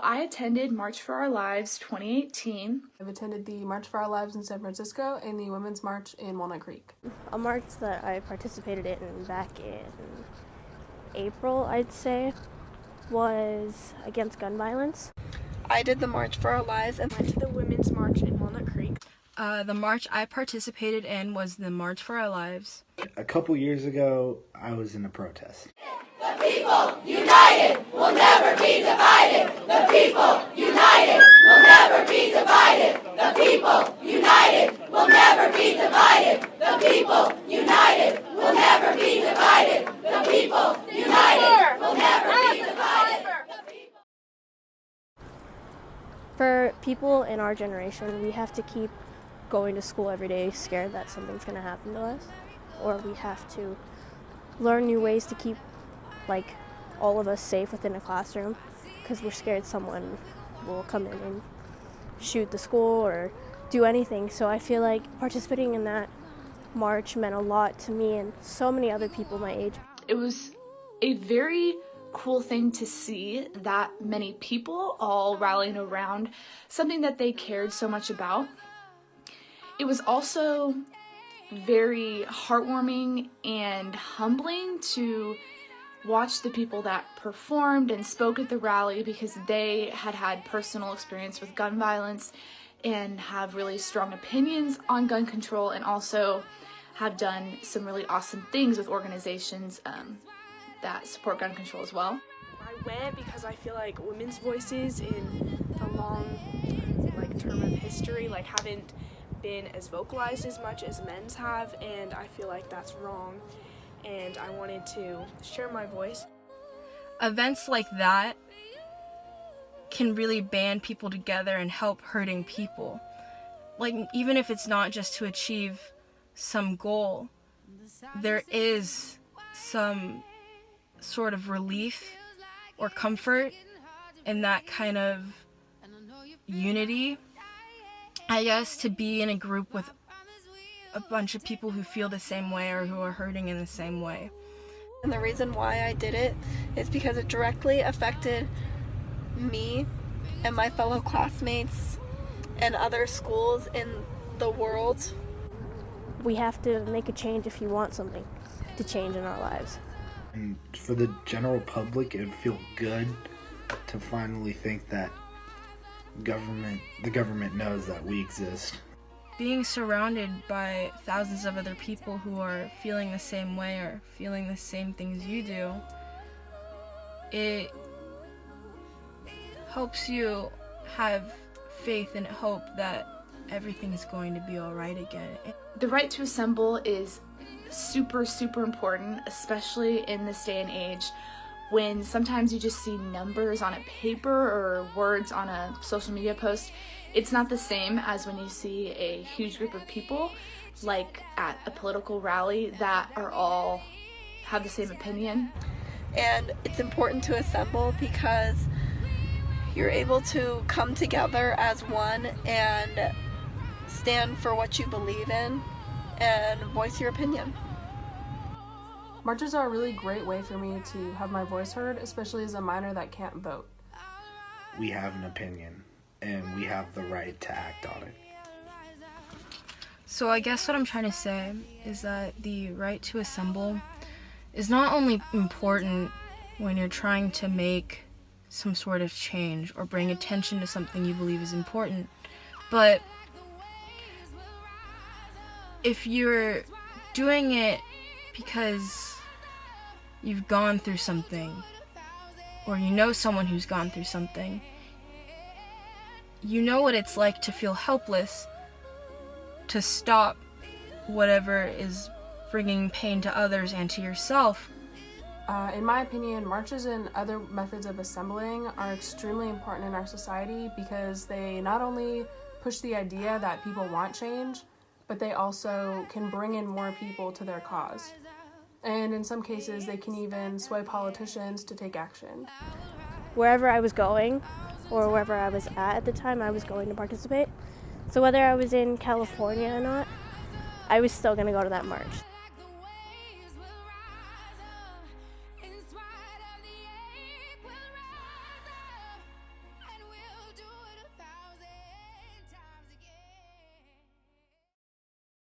I attended March for Our Lives 2018. I've attended the March for Our Lives in San Francisco and the Women's March in Walnut Creek. A march that I participated in back in April, I'd say, was against gun violence. I did the March for Our Lives and went to the Women's March in Walnut Creek. The march I participated in was the March for Our Lives. A couple years ago, I was in a protest. The people united will never be divided. The people united will never be divided. The people united will never be divided. The people united will never be divided. The people united will never be divided. For people in our generation, we have to keep going to school every day scared that something's going to happen to us, or we have to learn new ways to keep all of us safe within a classroom because we're scared someone will come in and shoot the school or do anything. So I feel like participating in that march meant a lot to me and so many other people my age. It was a very cool thing to see that many people all rallying around something that they cared so much about. It was also very heartwarming and humbling to watch the people that performed and spoke at the rally because they had had personal experience with gun violence and have really strong opinions on gun control, and also have done some really awesome things with organizations that support gun control as well. I went because I feel like women's voices in the long term of history haven't been as vocalized as much as men's have, and I feel like that's wrong, and I wanted to share my voice. Events like that can really band people together and help hurting people. Even if it's not just to achieve some goal, there is some sort of relief or comfort in that kind of unity. I guess to be in a group with a bunch of people who feel the same way or who are hurting in the same way. And the reason why I did it is because it directly affected me and my fellow classmates and other schools in the world. We have to make a change if you want something to change in our lives. And for the general public, it would feel good to finally think that the government knows that we exist. Being surrounded by thousands of other people who are feeling the same way or feeling the same things you do, it helps you have faith and hope that everything is going to be all right again. The right to assemble is super, super important, especially in this day and age when sometimes you just see numbers on a paper or words on a social media post. It's not the same as when you see a huge group of people, like at a political rally, that are all have the same opinion. And it's important to assemble because you're able to come together as one and stand for what you believe in and voice your opinion. Marches are a really great way for me to have my voice heard, especially as a minor that can't vote. We have an opinion, and we have the right to act on it. So I guess what I'm trying to say is that the right to assemble is not only important when you're trying to make some sort of change or bring attention to something you believe is important, but if you're doing it because you've gone through something, or you know someone who's gone through something, you know what it's like to feel helpless to stop whatever is bringing pain to others and to yourself. In my opinion, marches and other methods of assembling are extremely important in our society because they not only push the idea that people want change, but they also can bring in more people to their cause. And in some cases, they can even sway politicians to take action. Wherever I was going, or wherever I was at the time, I was going to participate. So whether I was in California or not, I was still going to go to that march.